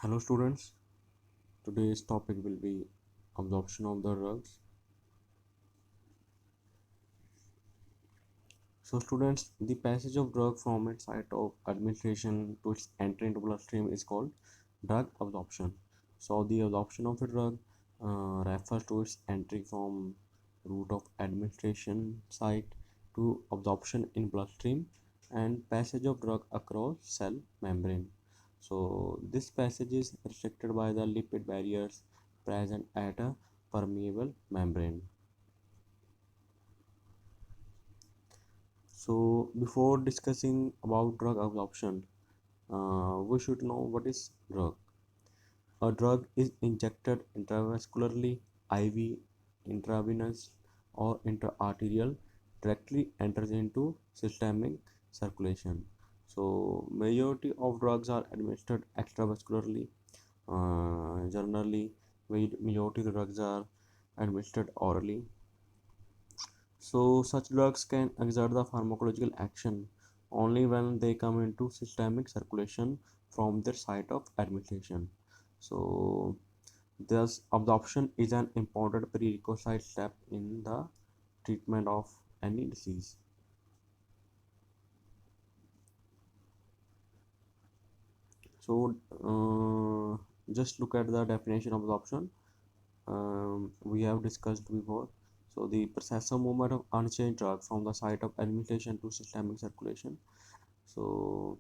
Hello students, today's topic will be absorption of the drugs. So students, the passage of drug from its site of administration to its entry into bloodstream is called drug absorption. So the absorption of the drug refers to its entry from route of administration site to absorption in bloodstream and passage of drug across cell membrane. So this passage is restricted by the lipid barriers present at a permeable membrane. So before discussing about drug absorption, we should know what is drug. A drug is injected intravascularly, IV, intravenous, or intraarterial, directly enters into systemic circulation. So majority of drugs are administered extravascularly. Generally, majority of the drugs are administered orally. So such drugs can exert the pharmacological action only when they come into systemic circulation from their site of administration. So thus absorption is an important prerequisite step in the treatment of any disease. So just look at the definition of absorption. We have discussed before. So the process of movement of unchanged drug from the site of administration to systemic circulation. So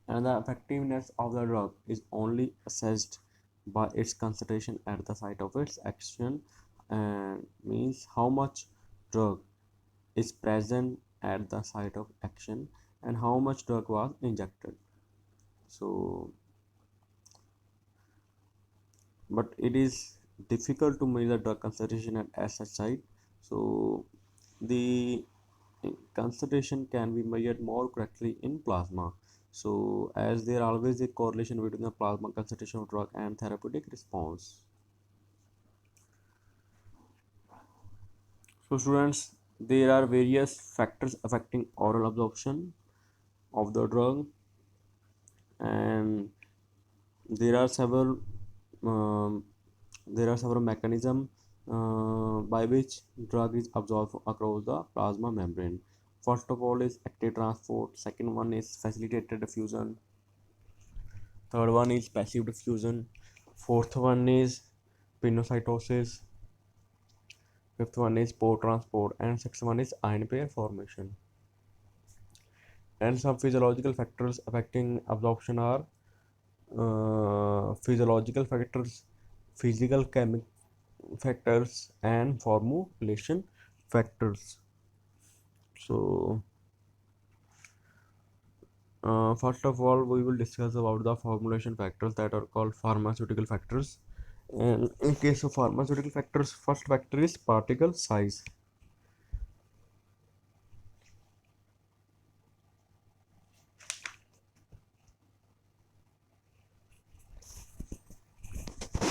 and the effectiveness of the drug is only assessed by its concentration at the site of its action, and means how much drug is present at the site of action and how much drug was injected. So but it is difficult to measure drug concentration at such site. So the concentration can be measured more correctly in plasma. So as there always a correlation between the plasma concentration of drug and therapeutic response. So students, there are various factors affecting oral absorption of the drug, and there are several um, mechanisms by which drug is absorbed across the plasma membrane. First of all is active transport, second one is facilitated diffusion, third one is passive diffusion, fourth one is pinocytosis, fifth one is pore transport, and sixth one is ion pair formation. And some physiological factors affecting absorption are physiological factors, physical chemical factors, and formulation factors. So first of all, we will discuss about the formulation factors that are called pharmaceutical factors. And in case of pharmaceutical factors, first factor is particle size.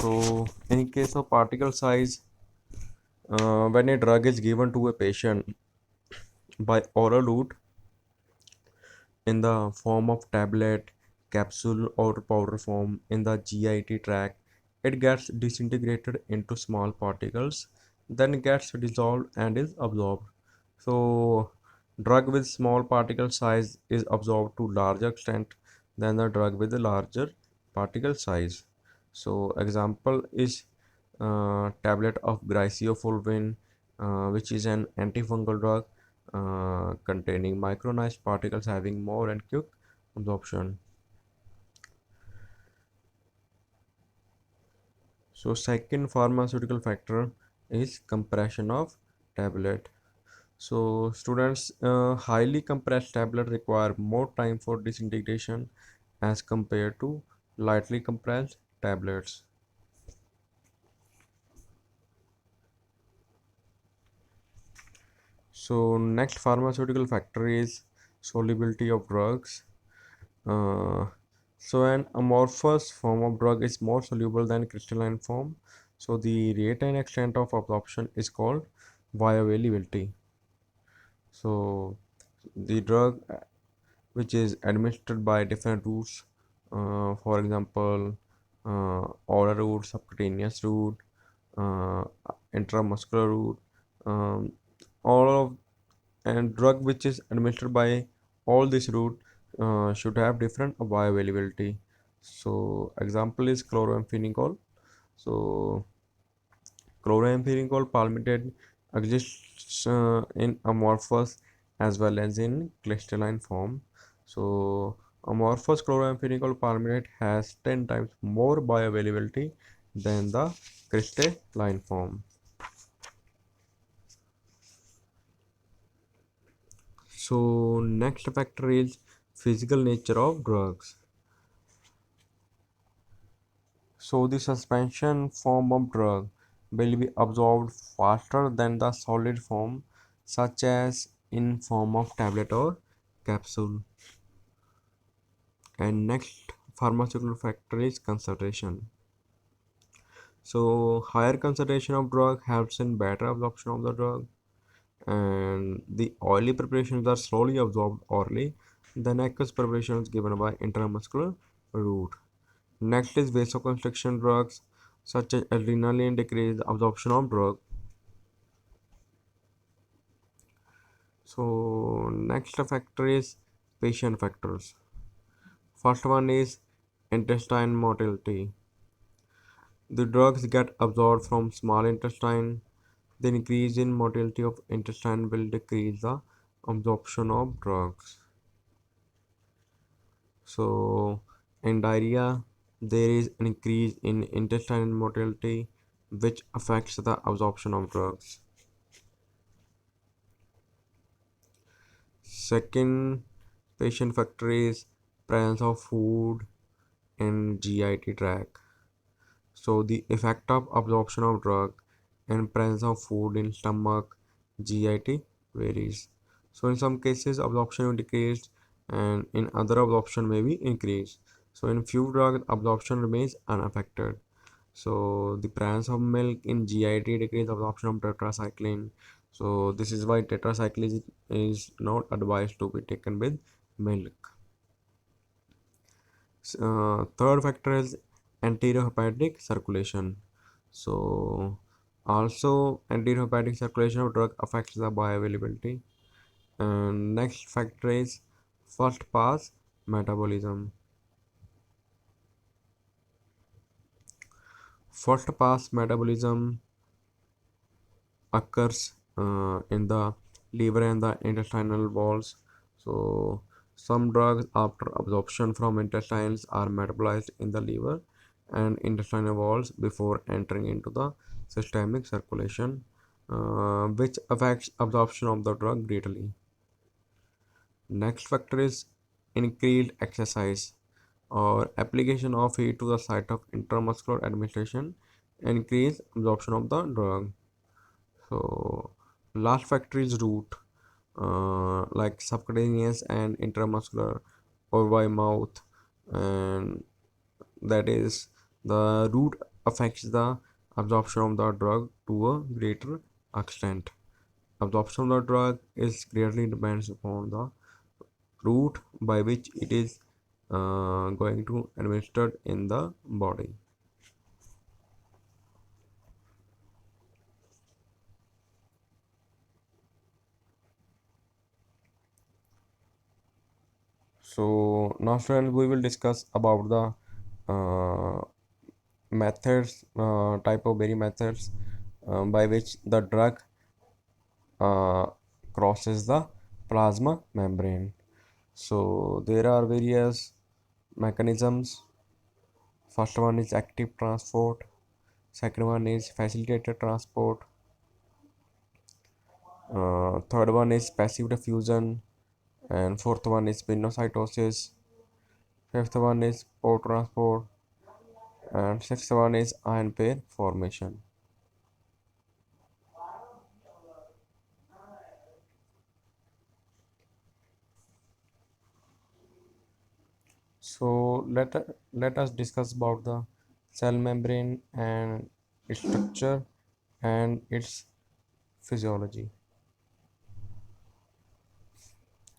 So in case of particle size, when a drug is given to a patient by oral route in the form of tablet, capsule, or powder form in the GIT tract, it gets disintegrated into small particles, then gets dissolved and is absorbed. So, drug with small particle size is absorbed to larger extent than the drug with a larger particle size. So, example is tablet of griseofulvin, which is an antifungal drug containing micronized particles having more and quick absorption. So second pharmaceutical factor is compression of tablet. So students, highly compressed tablet require more time for disintegration as compared to lightly compressed tablets. So next pharmaceutical factor is solubility of drugs. Uh, so an amorphous form of drug is more soluble than crystalline form. So the rate and extent of absorption is called bioavailability. So the drug which is administered by different routes For example, oral route, subcutaneous route, uh, intramuscular route, um, all of and drug which is administered by all this route should have different bioavailability. So example is chloramphenicol. So chloramphenicol palmitate exists in amorphous as well as in crystalline form. So amorphous chloramphenicol palmitate has 10 times more bioavailability than the crystalline form. So next factor is physical nature of drugs. So the suspension form of drug will be absorbed faster than the solid form, such as in form of tablet or capsule. And next pharmaceutical factor is concentration. So higher concentration of drug helps in better absorption of the drug, and the oily preparations are slowly absorbed orally. The aqueous preparations given by intramuscular route. Next is vasoconstriction drugs such as adrenaline decrease the absorption of drug. So next factor is patient factors. First one is intestine motility. The drugs get absorbed from small intestine. The increase in motility of intestine will decrease the absorption of drugs. So in diarrhea, there is an increase in intestinal motility which affects the absorption of drugs. Second patient factor is presence of food in GIT tract. So the effect of absorption of drug and presence of food in stomach GIT varies. So in some cases absorption will decrease and in other absorption may be increased. So in few drug absorption remains unaffected. So the presence of milk in GIT decrease absorption of tetracycline. So this is why tetracycline is not advised to be taken with milk. Third factor is enterohepatic circulation. So also enterohepatic circulation of drug affects the bioavailability. And next factor is first pass metabolism. First pass metabolism occurs in the liver and the intestinal walls. So some drugs after absorption from intestines are metabolized in the liver and intestinal walls before entering into the systemic circulation, which affects absorption of the drug greatly. Next factor is increased exercise or application of heat to the site of intramuscular administration increase absorption of the drug. So last factor is route, like subcutaneous and intramuscular or by mouth, and that is the route affects the absorption of the drug to a greater extent. Absorption of the drug is greatly depends upon the route by which it is going to administered in the body. So now students we will discuss about the uh, methods, type of berry methods by which the drug uh, crosses the plasma membrane. So there are various mechanisms. First one is active transport, second one is facilitated transport, third one is passive diffusion, and fourth one is pinocytosis, fifth one is port transport, and sixth one is ion pair formation. So let us discuss about the cell membrane and its structure and its physiology.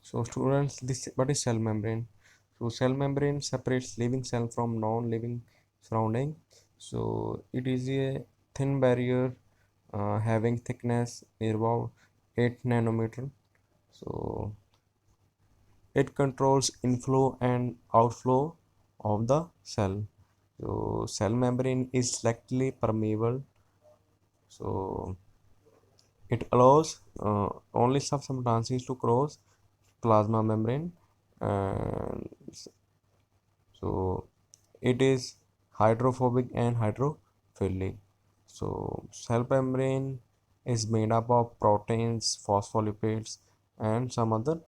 So students, this what is cell membrane? So cell membrane separates living cell from non-living surrounding. So it is a thin barrier having thickness near about 8 nanometer. So it controls inflow and outflow of the cell. So cell membrane is selectively permeable. So it allows only some substances to cross plasma membrane, and so it is hydrophobic and hydrophilic. So cell membrane is made up of proteins, phospholipids, and some other